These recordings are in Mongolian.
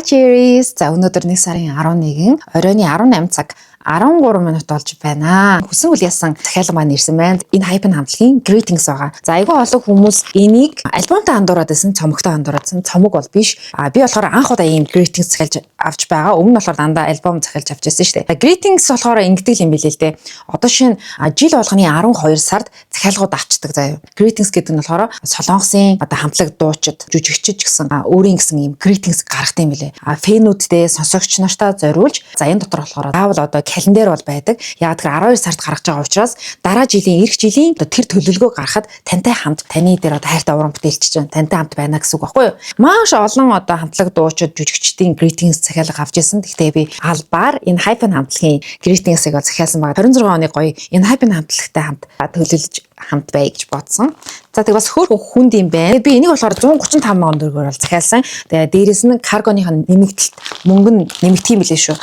Cherries. За өнөөдөр 1 сарын 11 оройн 18 цаг 13 минут болж байна. Хүсэн үл ясан захиалга маань ирсэн байна. Энэ Hype хамтлагийн Greetings байгаа. За айгүй олон хүмүүс энийг альбомтой андуураад байсан, цомогтой андуураад байсан. Цомог бол биш. Би болохоор анх удаа ийм Greetings захиалж авч байгаа. Өмнө нь болохоор дандаа альбом захиалж авч байсан шүү дээ. Greetings болохоор ингэдэг юм билээ л дээ. Одоо шинэ жил болгоны 12 сард захиалгууд авчдаг заяа. Greetings гэдэг нь болохоор Солонгосын одоо хамтлаг дуучид, жүжигчид гэсэн өөрийн гэсэн ийм Greetings гаргадаг юм билээ. Фэнүүдтэй сонсогч нартаа зориулж за энэ дотор болохоор заавал одоо календар бол байдаг. Яг тэр 12 сард гаргаж байгаа учраас дараа жилийн эх жилийн тэр төлөвлөгөө гаргахад тантай хамт таны дээр одоо хайртай уран бүтээлч чинь тантай хамт байна гэсэн үг байхгүй юу? Маш олон одоо хамтлаг дуучид жүжигчдийн Greetings захиалга авч ирсэн. Гэхдээ би албаар энэ Hype хамтлагийн Greetings-ыг захиалсан байгаа. 26 оны гоё энэ Hype хамтлагтай хамт төлөвлөж хамт бай гэж бодсон. За тэг бас хөөх хүнд юм байна. Би энийг болохоор 135 сая төгрөгөөр бол захиалсан. Тэгээ дээрэс нь каргоныхын нэмэгдэлт мөнгө нь нэмэгдэх юм билээ шүү.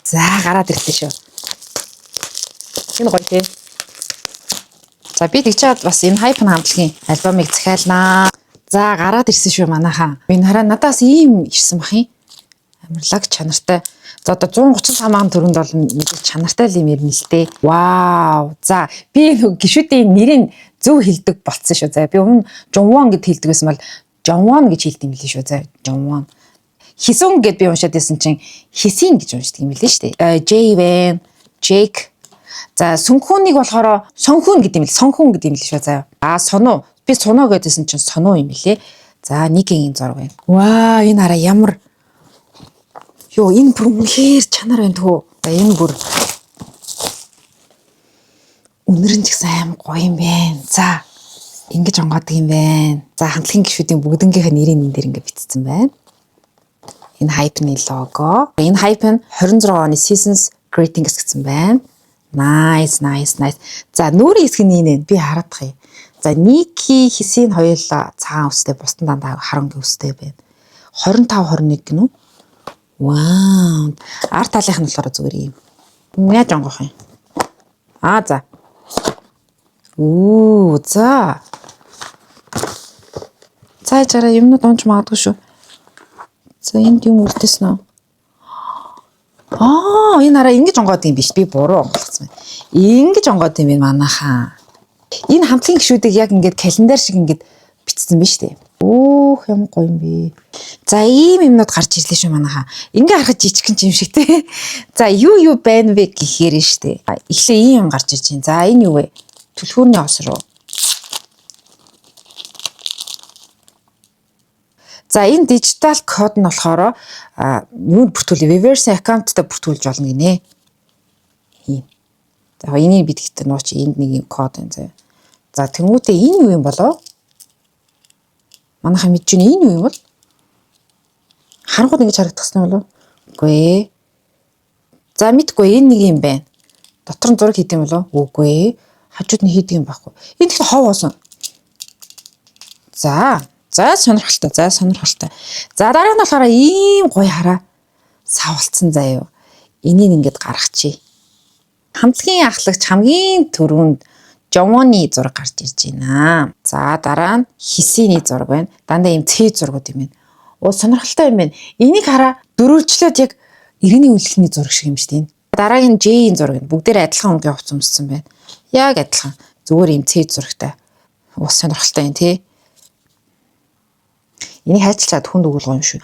За гараад ирлээ шүү. Энэ гоё тий. За би тэгчээд бас энэ Hype хамтлагийн альбомыг захиалнаа. За гараад ирсэн шүү манайхаа. Энэ хараа надаас ийм ирсэн бах юм. Амарлаг чанартай. За одоо 135 сая төгрөнд бол мэдээ чанартай л юм ирнэ л дээ. Вау. За би гişүүдийн нэрийг зөв хэлдэг болцсон шүү. За би өмнө Жонвон гэд хэлдэг байсан бол Жонвон гэж хэлдэг юм лээ шүү. За Жонвон. Хисүн гэд би уншаад байсан чинь Хисин гэж уншдаг юм лээ шүү дээ. Джейвен, Джейк. За сүнхүүнийг болохоор Сонхүүн гэдэг юм л Сонхүүн гэдэг юм лээ шүү. За соноо. Би соноо гэдсэн чинь соноо юм лээ. За Никийн зураг байна. Ваа энэ хараа ямар ёо энэ бүр үнэхээр чанар байна төө. За энэ бүр үнэрэн ч гэсэн аим гоё юм байна. За ингэж онгоодаг юм байна. За хамтлагийн гишүүдийн бүгднгийнхээ нэрийн энэ дээр ингэ бичсэн байна. Энэ Hype-ны лого. Энэ Hype нь 26 оны Seasons Greetings гэсэн байна. Nice. За нүүрийн хэсэг нь энэ би хараадах юм. За Ники Хисийн хоёулаа цагаан үстэй бусдын дандаа харангийн үстэй байна. 25 21 гинүү. Вау. Арт талынх нь болохоор зүгээр юм. Яаж онгох юм. За. За. Цаажаараа юмнууд онч магадгүй шүү. За энд юм үлдээсэн үү? Энэ хараа ингэж онгоод юм биш. Би буруу онгоцсон байна. Ингэж онгоод юм байна манайхаа. Энэ хамтлагийн гишүүдийг яг ингээд календар шиг ингээд бичсэн биз дээ. Ямар гоё юм бэ. За ийм юмнууд гарч ирлээ шүү манайхаа. Ингээ харахад жижигхэн юм шиг те. За юу байна вэ гэхээр нь штэ. Эхлээ ийм юм гарч ирж байна. За энэ юу вэ? Түлхүүрний ос руу. За энэ дижитал код нь болохоор юунд бүртгүүлээ? Reverse account-тай бүртгүүлж болно гинэ. Ийм. За энийг бид гэхдээ нууч энд нэг юм код байна заяа. За тэнгуүтээ энэ юу юм болоо? Манайхаа мэдж байна энэ юу юм бол? Харангууд ингэж харагдчихсан болов? Үгүй ээ. За мэдгүй энэ нэг юм байна. Дотор нь зураг хийдэг юм болов? Үгүй ээ. Хажууд нь хийдэг юм байхгүй. Энэ тэгэхээр хов оосон. За сонирхолтой. За дараа нь болохоор ийм гоё хараа. Савлцсан заяа. Энийг ингэж гаргачихъя. Хамтлагийн ахлагч хамгийн түрүүнд Жонвоны зураг гарч ирж байна. За дараа нь Хисиний зураг байна. Дандаа ийм цээ зургууд юм байна. Сонирхолтой юм байна. Энийг хараа дөрвөлжлөөд яг иргэний үйлчлэлийн зураг шиг юм шүү дээ. Дараагийн J-ийн зураг байна. Бүгдээр адилхан өнгийн хувц өмссөн байна. Яг адилхан. Зүгээр ийм цээ зурагтай. Сонирхолтой юм тий. Энийг хайчилчаад хүнд өгүүлгөө юм шүү.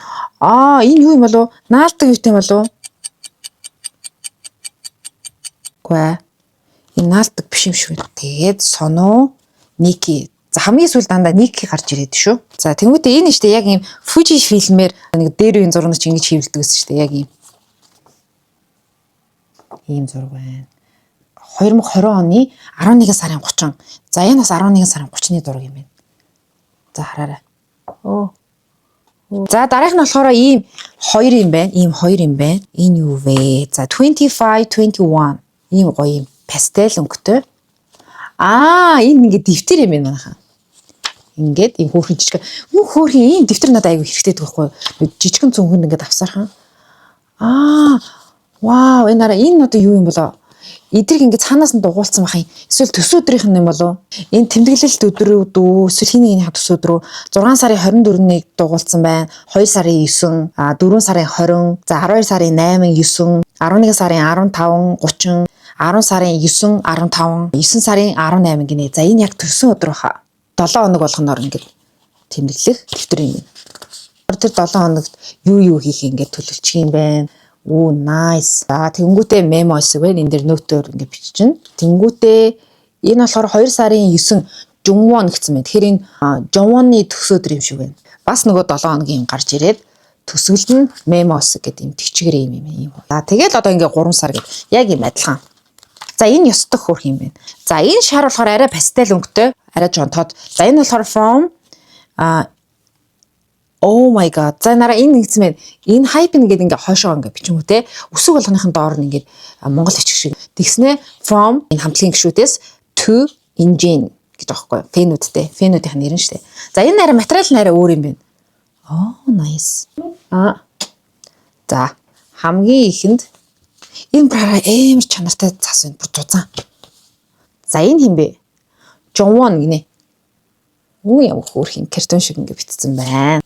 Энэ юу юм болов? Наалдаг юутай болов? Үгүй. Энэ наалдаг биш юм шүү. Тэгээд соноо Ники. За хамгийн сүүл дандаа Ники гарч ирээд шүү. За тэнгуүтээ энэ штэ яг ийм Fuji фильмээр нэг дээр үеийн зураг чинь ингэж хийвэлдэг гэсэн штэ яг ийм. Ийм зураг байна. 2020 оны 11 сарын 30. За энэ бас 11 сарын 30-ны зураг юм байна. За хараарай. За дараах нь болохоор ийм хоёр юм байна. Энэ юу вэ? За 25 21. Ийм гоё юм. Пастел өнгөтэй. Энэ ингээд дэвтэр юм байна манайхаа. Ингээд ийм хөөрхөн жижиг. Хөөрхөн ийм дэвтэр надад айгүй хэрэгтэй байхгүй юу? Жижигхэн цүнхэнд ингээд авсархан. Вау, энэ одоо юу юм болоо? Эдрийг ингээд цаанаас нь дугуулсан бахын. Эсвэл төс өдрийнх нь юм болов? Энэ тэмдэглэлт өдрүүд үү? Эсвэл хин нэгний төс өдрөө 6 сарын 24-нийг дугуулсан байна. 2 сарын 9, 4 сарын 20, за 12 сарын 8, 9, 11 сарын 15, 30, 10 сарын 9, 15, 9 сарын 18 гинэ. За энэ яг төссөн өдөр баха. 7 хоног болгоноор ингээд тэмдэглэх дэвтэр юм. Тэр 7 хоногт юу хийх ингээд төлөвлөчих юм байна. Оо nice. Тэнгүүтээ мемо хэсэг байна. Энд дэр нөтөөр ингээд биччихнэ. Тэнгүүтээ энэ болохоор 2 сарын 9 Жунвон гэсэн байна. Тэгэхээр энэ Жунвоны төс өдөр юм шиг байна. Бас нөгөө 7 хоногийн юм гарч ирээд төсгөлд нь мемо хэсэг гэдэг юм тэгчгэр юм. За тэгэл одоо ингээд 3 сар гэдэг. Яг юм адилхан. За энэ ёстох хөрх юм байна. За энэ шар болохоор арай пастел өнгөтэй, арай жонтоод. За энэ болохоор from Oh my god. За нараа энэ нэгсэн байна. Энэ hype гэдэг ингээ хойшоо ингээ бичингүүтэй. Үсэг болгоныхын доор нь ингээ монгол бичиг шиг. Тэгснэ from энэ хамтлагийн гишүүдээс to engine гэж байгаа байхгүй. Фенүүдтэй. Фенүүдийн нэр нь штэ. За энэ арай материал нь арай өөр юм байна. Oh nice. За хамгийн ихэнд энэ браа амар чанартай цас байна. Бүр зузаан. За энэ хин бэ? Жонвон гинэ. Үу яа хөөрхин картон шиг ингээ битсэн байна.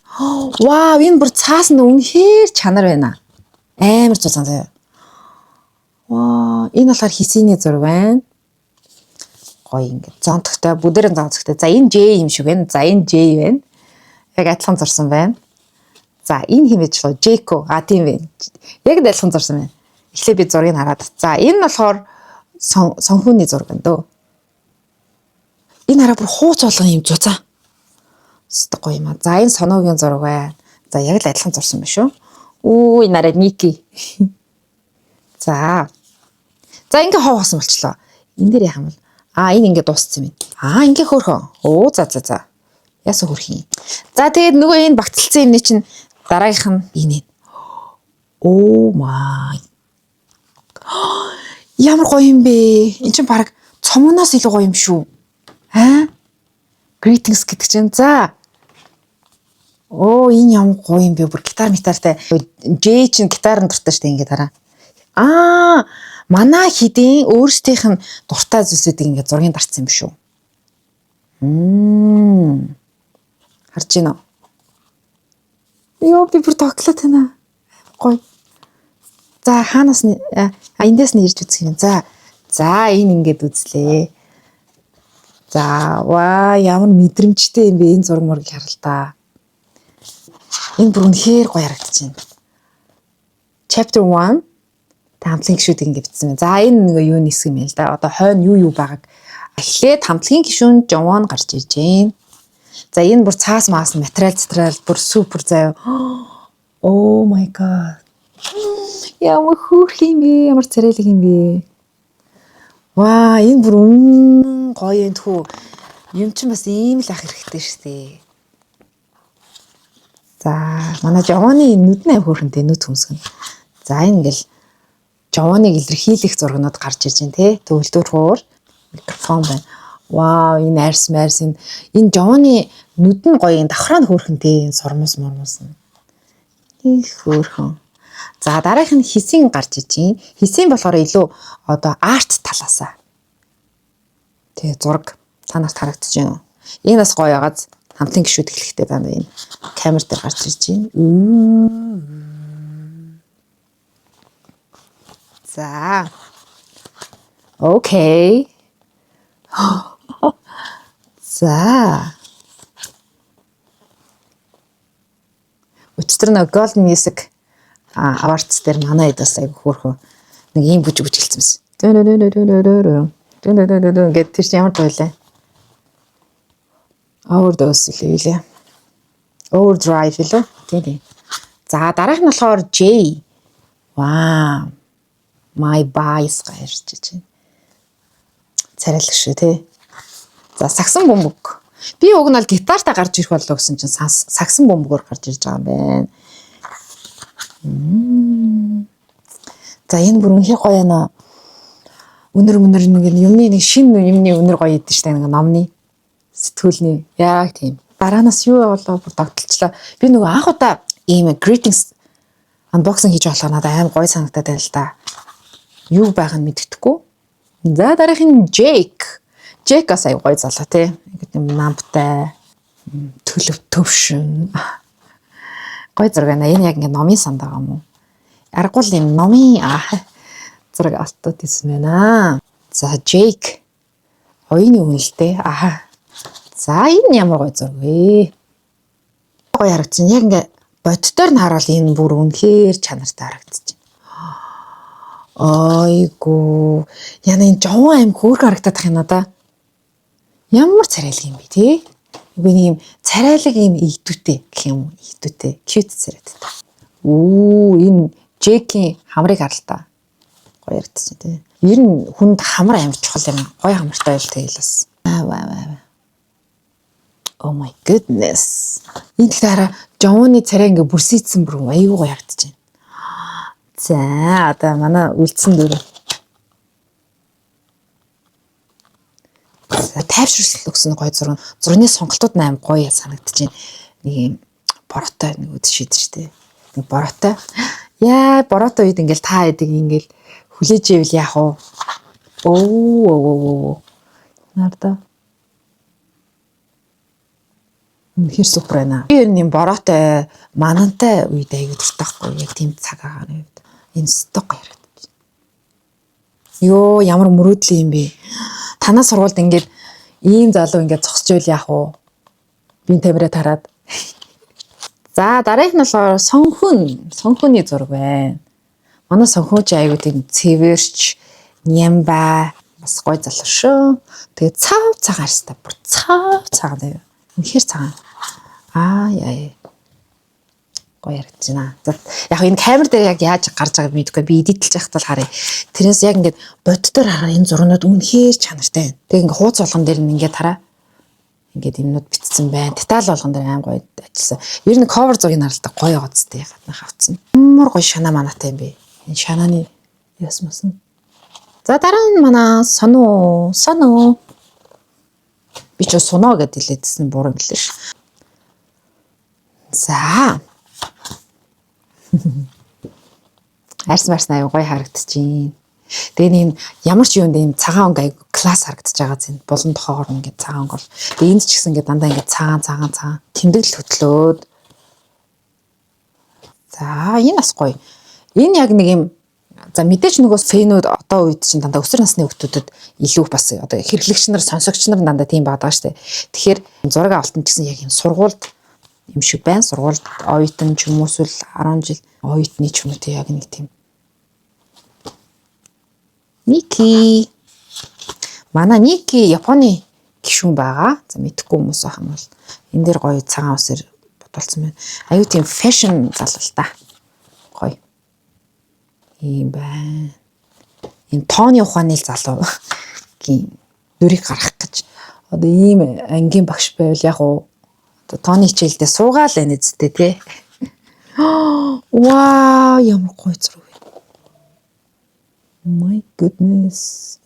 Вау, энэ бүр цаас нь үнэхээр чанар байна. Амар зузаан заяа. Вау, энэ болохоор хисийний зураг байна. Гоё ингээ зонтогтой, бүдэрэн зонтогтой. За энэ J юм шиг байна. За энэ J байна. Яг адилхан зурсан байна. За энэ хэмээж лөө Jco. Тийм байна. Яг адилхан зурсан байна. Эхлээ би зургийг хараад. За энэ нь болохоор сонхооны зураг байна дөө. Энэ хараа бүр хууц болгон юм зузаан. Өстой гоё юм аа. За энэ соногийн зураг бай. За яг л адилхан зурсан байна шүү. Үу энэ арай Ники. За. За ингээ хоосон болчлоо. Энэ дээр яхам бол. Энэ ингээ дууссан юм. Ингээ хөөрхөн. Оо за. Ясаа хөрхийн. За тэгээд нөгөө энэ багталцсан юмний чинь дараагийнх нь энэ. Oh my. Ямар гоё юм бэ? Энд чинь баг цомгоноос илүү гоё юм шүү. Greetings гэдэг чинь. За. Энэ ямар гоё юм бэ? Бүр гитар метартай. J чинь гитарын дуртай штэ ингэ дараа. Манай хидийн өөрсдийнх нь дуртай зүйлсүүдийг ингэ зургийн дарцсан юм шүү. Харж байна уу? Би бүр тоглоод байна. Гоё. За хаанаас нь эндээс нь ирж үзэх юм. За энэ ингээд үзлээ. За ямар мэдрэмжтэй юм бэ энэ зураг мөргийг харал та. Энэ бүр үнэхээр гоё харагдаж байна. Chapter 1 хамтлагийн гишүүд ингэ бичсэн байна. За энэ нэг юуны хэсэг юм л да. Одоо хойно юу байгааг эхлээд хамтлагийн гишүүн Жонвон гарч ирж байна. За энэ бүр цаас маас материал бүр супер заяа. Oh my god. Ямар хөөрх юм бэ? Ямар царайлаг юм бэ? Энэ бүр гоё юм тхүү. Юм чинь бас ийм л ах хэрэгтэй шүү дээ. За манай Жонвоны нүд нь хөөрхөнтэй нүд хөмсгөн. За энэ ингээл Жонвоныг илэрхийлэх зургнууд гарч ирж байна те. Төвлөрд хуур микрофон байна. Энэ арс энэ Жонвоны нүд нь гоё, энэ давхраа нь хөөрхөнтэй, энэ сурмус мурмус нь. Их хөөрхөн. За дараах нь хисийн гарч иж байна. Хисийн болохоор илүү одоо арт талаасаа. Тэгээ зураг танаас харагдаж байна уу? Энэ бас гоё ягаад хамтлагийн гишүүд эхлэхдээ даа энэ камер дээр гарч ирж байна. За. Окей. За. Өчтөр нэг Golden Music Awards дээр манай эдээс айгу хөөрхөн нэг ийм бүжиг хэлсэн байсан. Гэт тэр чинь ямар тойлоо. Overdose лээ. Overdrive лөө. Тийм. За дараах нь болохоор J. Wow. My bias гарч иж байна. Царайлаг шүү те. За саксон бөмбөг. Би уг нь бол гитартаа гарч ирэх боллоо гэсэн чинь саксон бөмбөгөөр гарч ирж байгаа юм байна. За энэ бүр үнэхээр гоё яана. Өнөр нэг юмны нэг шинэ юмны өнөр гоё идэв штэ нэг номны сэтгүүлний яг тийм. Дараанаас юу болоо бүр догтлчлаа. Би нөгөө анх удаа ийм greetings unboxing хийж болохоор надад аим гоё санагдаад байна л да. Юу байгааг нь мэддэхгүй. За дараагийн Jake. Jake бас аягүй гоё залуу тий. Ингээд юм намтай төвшин. Гоё зураг байна. Энэ яг ингээд номын санд байгаа юм уу? Аргагүй л энэ номын зураг алтууд исэн байна. За Jake. Оюуны үнэлтэй. За энэ ямар гоё зураг вэ? Гоё харагдчихна. Яг ингээд боддоор нь харуул энэ бүр үнэхээр чанартай харагдчихна. Айгу. Яна энэ жовон аим хөөрхөн харагдаад тах юм надаа. Ямар царайлаг юм бэ тий? Үгүй нэг юм царайлаг юм ийдүүтэй гэх юм уу? Ийдүүтэй. Cute царайтай. Энэ Jake-ийн хамрыг хар л та. Гоё харагдчихэ тий. Ер нь хүнд хамар амар чухал юм. Гоё хамартай байл тэгэл бас. Oh my goodness. Энэ тэгэхээр жовооны царай ингээ бүрсийдсэн бүр айгуу гоё харагдчихэ. За одоо манай үлдсэн дөрөв. Тайвшруулалт өгсөн гоё зураг. Зургийн сонголтууд аим гоё санагдаж байна. Нэг юм бороотой нэг үд шийдэж штэ. Нэг бороотой. Яа, бороотой үед ингээл та хэдэг ингээл хүлээж ивэл яах вэ? Нарда. Үнэхээр супер байна. Би ер нь юм бороотой манантай үед аягүй дуртайхгүй. Яг тийм цаг агаар нь. Энэ сток харагдаж. Йоо, ямар мөрөөдлийн юм бэ? Танаа сургуульд ингээд ийм залуу ингээд зогсож ивэл яах вэ? Би тамираа тараад. За дараагийнх нь болохоор сонхоны зураг байна. Манай сонхооч аягүй тийм цэвэрч, нямба бас гоё залуу шүү. Тэгээ цав цагаарстай бүр цав цагаа. Үнэхээр цагаа. Яа. Гоё яригдж байна. Яг энэ камер дээр яг яаж гарч байгааг мэдгүй. Би эдитэлж байхад бол харъя. Тэрнээс яг ингээд боддоор хараа энэ зургууд үнэхээр чанартай байна. Тэгээ ингээд хууц болгон дээр нь ингээд хараа. Ингээд юмнууд битсэн байна. Деталь болгон дээр аим гоё ажилласан. Ер нь cover зургийг харалтаа гоё гоцтой гаднах авцсан. Ямар гоё шанаа манатай юм бэ. Энэ шанааны ясмас нь. За дараа нь манай соноо. Би ч соно гэдээ хэлээдсэн буруу гэлээ ш. За. Арс аюу гоё харагдчихээн. Тэгээ нэм ямар ч юунд юм цагаан өнгө аюу класс харагдаж байгаа зэн. Булан тохоор ингээд цагаан өнгө бол. Тэгээ энд ч гэсэн ингээд дандаа ингээд цагаан тэмдэглэл хөтлөөд. За энэ бас гоё. Энэ яг нэг юм за мэдээж нөгөө фэнүүд одоо үед чинь дандаа өсвөр насны хүүхдүүдэд илүү бас одоо хэрэглэгч нар сонсогч нар дандаа тийм байгаа штэ. Тэгэхээр зураг авалтан ч гэсэн яг юм сургуульд юм шиг байна. Сургуульд оюутан ч юм уу эсвэл 10 жил оюутны ч юм уу яг нэг тийм. Ники. Манай Ники Японы гишүүн байгаа. За мэдхгүй хүмүүс байх юм бол энэ дээр гоё цагаан усээр бодолцсон байна. Аюу тийм фэшн залуу л та. Гоё. Ийм байна. Ийм тооны ухааны залуу гин дүрийг гаргах гэж. Одоо ийм ангийн багш байвал яг уу одоо тооны хичээлдээ суугаал байна зүтэй тий. Вау, ямар гоё зураг вэ. My goodness.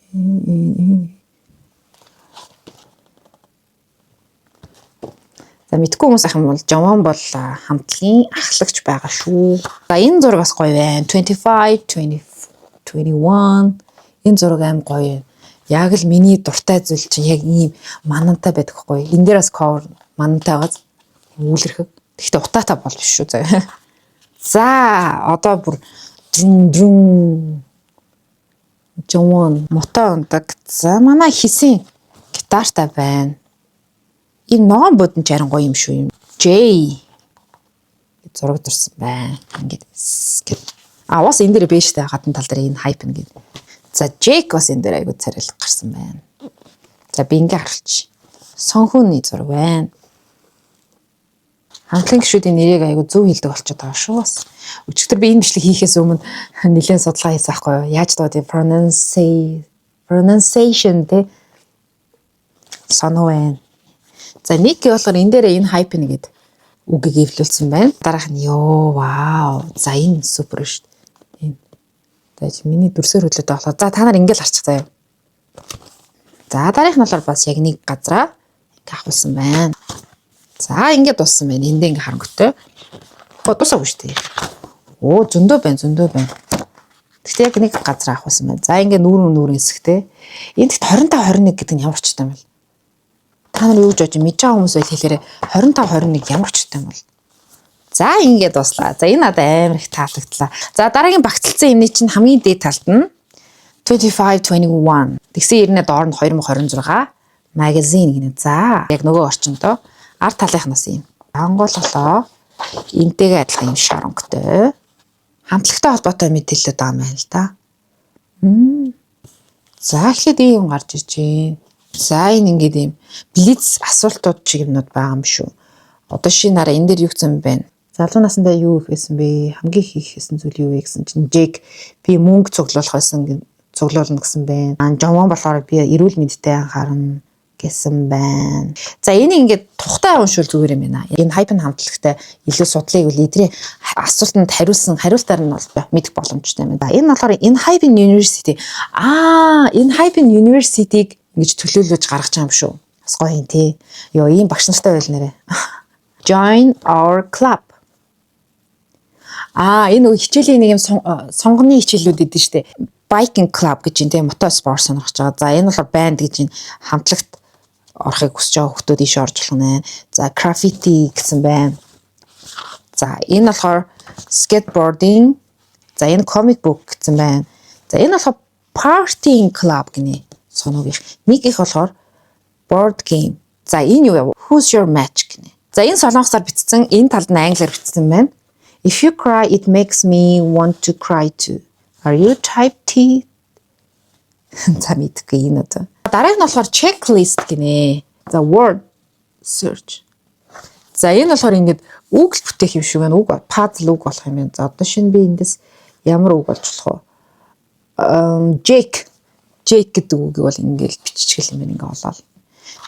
За мэдгүй хүмүүс ах юм бол Жовон бол хамтлагийн ахлагч байгаа шүү. За энэ зураг бас гоё байна. 25, 21. Энэ зураг аим гоё. Яг л миний дуртай зүйл чинь яг ийм манантай байдаг хгүй. Энэ дээр бас cover манантай байгаас үүлэрхэг. Гэхдээ утаатай бол биш шүү заа. За одоо бүр Жовон мото ундаг. За манай хисийн гитартай байна. Энэ ноон бодон жаран гоё юм шүү юм. J зураг дурсан байна. Ингээд бас энэ дээр биш тэ гадна тал дээр энэ хайп нэгэд. За Jake бас энэ дээр айгу царайлаг гарсан байна. За би ингээ харуулчих. Сонхоны зураг байна. Хамтлагийн гишүүдийн нэрийг айгу зөв хэлдэг болчиход байгаа шүү бас. Өчигдөр би энэ бичлэг хийхээс өмнө нэлээд судалгаа хийсэн байхгүй юу? Яаж дуудгийг pronunciation тэ соноо байна. За Ники болохоор энэ дээр энэ хайп нэгэд үгийг эвлүүлсэн байна. Дараах нь ёо вау. За энэ супер шүү дээ. Энэ. За миний дүрсээр хөдлөд болохоор за та нар ингээл харчих заяа. За дараах нь болохоор бас яг нэг газараа ингээ ахуулсан байна. За ингээд дуссан байна. Энд ингээ харангуйтай. Дуусаагүй шүү дээ. Зөндөө байна. Гэхдээ яг нэг газар авах байсан байна. За ингээ нүүрэн хэсэгтэй. Энд 25 21 гэдэг нь ямар очтой юм бол? Та нар юу гэж бодож мэдж байгаа хүмүүс байл хэлээрээ 25 21 ямар очтой юм бол? За ингээд дуслаа. За энэ надад амар их таалагдлаа. За дараагийн багталсан юмний чинь хамгийн дээд талд нь 2521. Тэгсэн ирнэ доор нь 2026 магазин гинэ. За яг нөгөө орчиндөө ард талынхнаас юм. Ангололоо энтэйгээ адилхан юм шарангатай. Хамтлагтай холбоотой мэдээлэлүүд байгаа юм байна л да. За ихэд ийм гарч иж байна. За энэ ингээд ийм блиц асуултууд чиг юмнууд байгаа юм шүү. Одоо шинэ нараа энэ дээр юу гэсэн бэ? Залуу насндаа юу хийсэн бэ? Хамгийн хийх гэсэн зүйл юу вэ гэсэн чинь Джек би мөнгө цуглуулах байсан цуглуулна гэсэн байна. Жомон болохоор би эрүүл мэндтэй анхаарна гэсэн байна. За энийг ингээд тухтай уншвал зүгээр юм байна. Энэ хайпын хамтлагтай илүү судлыг үл эдрийн асуултанд хариултаар нь бол мэдэх боломжтой юм байна. Энэ болохоор энэ хайпын university энэ хайпын university-г ингэж төлөөлөж гаргаж байгаа юм шүү. Бас гоё юм тий. Йоо ийм багш нартай байл нэрэ. Join our club. Энэ нөгөө хичээлийн нэг юм сонгоны хичээлүүд идэв штэ. Biking club гэж энэ мотоспорт сонирхож байгаа. За энэ болохоор band гэж энэ хамтлагт орохыг хүсэж байгаа хүмүүс ийш орж болох нэ. За graffiti гэсэн байна. За энэ болохоор skateboarding. За энэ comic book гэсэн байна. За энэ болохоор partying club гинэ. Соног их. Нэг их болохоор board game. За энэ юу вэ? Who's your match гинэ. За энэ солонгосоор бичсэн, энэ талд нь англиар бичсэн байна. If you cry, it makes me want to cry too. Are you type T? За мэдгүй энэ одоо. Дарааг нь болохоор checklist гинэ. За word search. За энэ болохоор ингээд үг л бүтээх юм шиг байна. Үг puzzle үг болох юм байна. За одоо шинэ би эндээс ямар үг болж болох вэ? Jake гэдэг үгийг бол ингээд биччихэл юм байна ингээ болоо.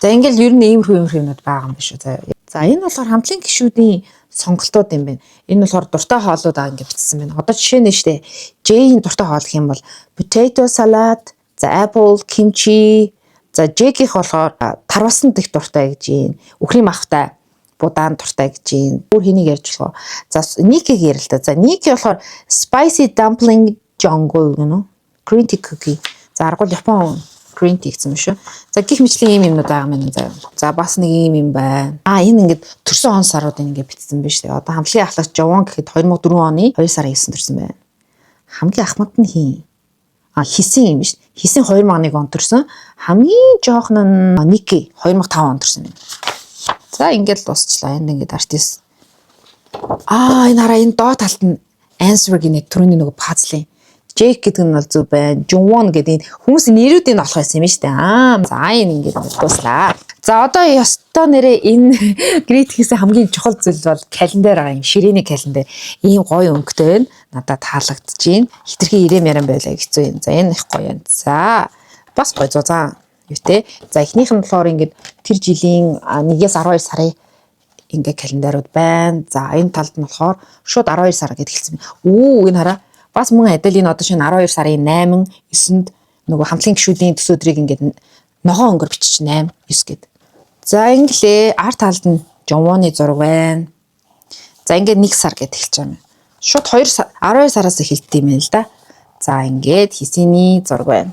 За ингээл ер нь иймэрхүү юмнууд байгаа юм биш үү. За энэ болохоор хамтлагийн гишүүдийн сонголтууд юм байна. Энэ болохоор дуртай хоолууд аа ингэ бичсэн байна. Одоо жишээ нь штэ J-ийн дуртай хоол гэх юм бол potato salad, за apple, kimchi, за J-гийнх болохоор тарвасан дэх дуртай гэж юм. Үхрийн махтай будаан дуртай гэж юм. Бүр хэнийг ярьж болох вэ? За Niki-г ярил л да. За Niki болохоор spicy dumpling jungle гэнэ. Green tea cookie. За аргуул Япон green tea гэсэн юм шүү. За гих мэтлийн юм юмнууд байгаа юм байна. За бас нэг юм байна. Энэ ингээд төрсөн он саруудыг ингээд бичсэн байна шүү дээ. Одоо хамтлагийн ахлагч Жовон гэхэд 2004 оны 2 сарын 9-нд төрсөн байна. Хамгийн ахмад нь хин? Хисэн юм шүү дээ. Хисэн 2001 он төрсөн. Хамгийн жоох нь Niki 2005 он төрсөн байна. За ингээд дуусчлаа. Энд ингээд артист. Энэ хараа энэ доод талд нь answer гинэ түрүүний нөгөө puzzle. Jake гэдэг нь бол зөв байна. Jungwon гэдэг энэ хүмүүсийн нэрүүдийг олох байсан юм шүү дээ. За энэ ингээд дуслаа. За одоо ёстой нэрээ энэ гритхээс хамгийн чухал зүйл бол календар байгаа юм. Ширээний календар. Ийм гоё өнгөтэй байна. Надад таалагдж байна. Хитрхи ирэм яран байлаа хэцүү юм. За энэ их гоё юм. За бас гоё зөө. За юу те. За эхнийх нь болохоор ингээд тэр жилийн 1-ээс 12 сарын ингээд календарууд байна. За энэ талд нь болохоор шууд 12 сар гэж хэлсэн. Энэ хараа бас мөн адил энэ одоо шинэ 12 сарын 8, 9-нд нөгөө хамтлагийн гишүүдийн төсөөдрийг ингээд ногоон өнгөөр бичиж 8, 9 гээд. За инглээ арт талд нь Жонвоны зураг байна. За ингээд 1 сар гэж хэлж байгаа юм. Шууд 12 сараас эхэлдэг юм байна л да. За ингээд хисэний зураг байна.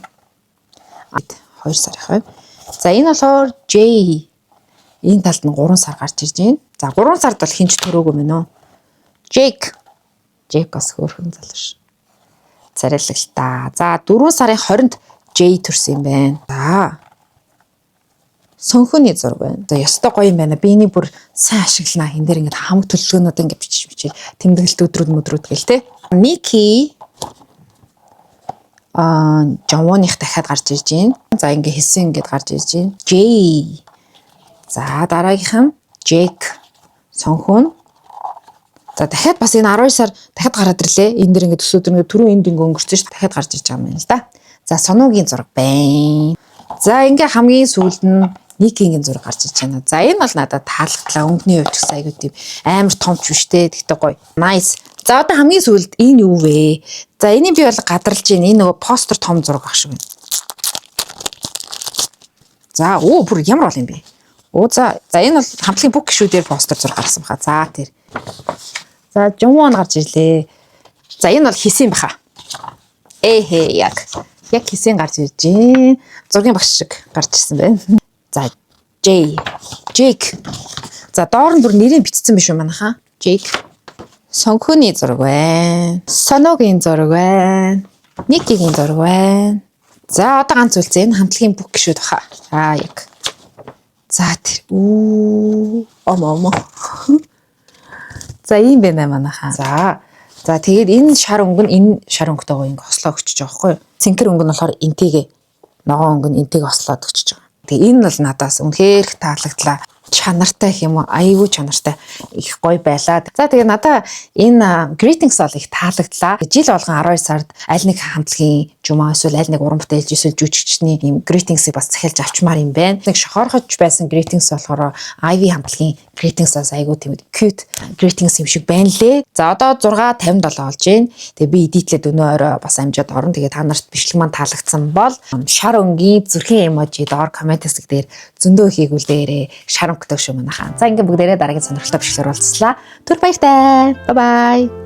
2 сарын. За энэ болохоор J. Энэ талд нь 3 сар гарч ирж байна. За 3 сард бол хинч төрөөгүй мэнэ. Jake бас хөөрхөн залууш. Царайлагтаа. За 4 сарын 20-нд J төрсөн юм байна. За. Сонхоны зураг байна. За ёстой гоё юм байна. Би энийг бүр сайн ашиглана. Энд дээр ингээд хамаг төлөвлөгөөнүүд ингээд бичиж тэмдэглэлт өдрүүд гэл те. Niki Жавоных дахиад гарч ирж байна. За ингээд хэлсэн ингээд гарч ирж байна. J. За дараагийнх нь Jake Сонхон. За дахиад бас энэ 12 сар дахиад гараад ирлээ. Энэ дэр ингээд өсөөдөр ингээд түрүү энд ингээд өнгөрсөн шүү. Дахиад гарч иж байгаа юм л да. За Соноогийн зураг байна. За ингээд хамгийн сүүлд нь Никигийн зураг гарч иж байна. За энэ бол надад таалагдлаа. Өнгөний хувьд ч гэсэн айгуу тийм амар томч биш те. Тэгтээ гоё. Nice. За одоо хамгийн сүүлд энэ юу вэ? За энийг би бол гадарлаж байна. Энэ нөгөө постэр том зураг ах шиг байна. За бүр ямар бол юм бэ? За энэ бол хамтлагийн бүх гишүүдээр постэр зураг гаргасан баха. За тэр. За Жонвон гарч ирлээ. За энэ бол хийсэн баха. Яг хэсэг гарч ирж байна. Зургийн багш шиг гарч ирсэн байна. За Jake. За доор нь бүр нэрийг бичсэн биш үү манайхаа? Jake. Сонхоны зураг байна. Соногийн зураг байна. Никигийн зураг байна. За одоо ганц үлзээ энэ хамтлагийн бүх гişүүд баха. Яг. За тэр омо. За ийм байна манайхаа. За тэгээд энэ шар өнгө нь энэ шар өнгөтэйгоо ингэ хослоо өгчөж байгаа байхгүй юу? Цэнхэр өнгө нь болохоор энтэйгээ ногоон өнгө нь энтэйгээ хослоод өгчөж байгаа. Тэгээ энэ бол надаас үнэхээр их таалагдлаа. Чанартай гэх юм уу? Аюу чанартай их гоё байлаа. За тэгээ надаа энэ greetings бол их таалагдлаа. Жил болгон 12 сард аль нэг хамтлагийн жумаа эсвэл аль нэг уран бүтээлч эсвэл жүжигчний ийм greetings-ыг бас захиалж авчмаар юм байна. Нэг шохорхож байсан greetings болохоор Ivy хамтлагийн greetings-аас аюу тийм cute greetings юм шиг байна лээ. За одоо 6:57 болж байна. Тэгээ би эдитлээд өнөө орой бас амжаад орно. Тэгээ та нарт бичлэг маань таалагдсан бол шар өнгийн зүрхэн эможи доор коммент хэсэг дээр зөндөө хийгүүлээрээ шар өнгөтэй шүү манайхаа. За ингээ бүгдээрээ дараагийн сонирхолтой бичлэгээр уулзлаа. Түр баяртай. Bye bye.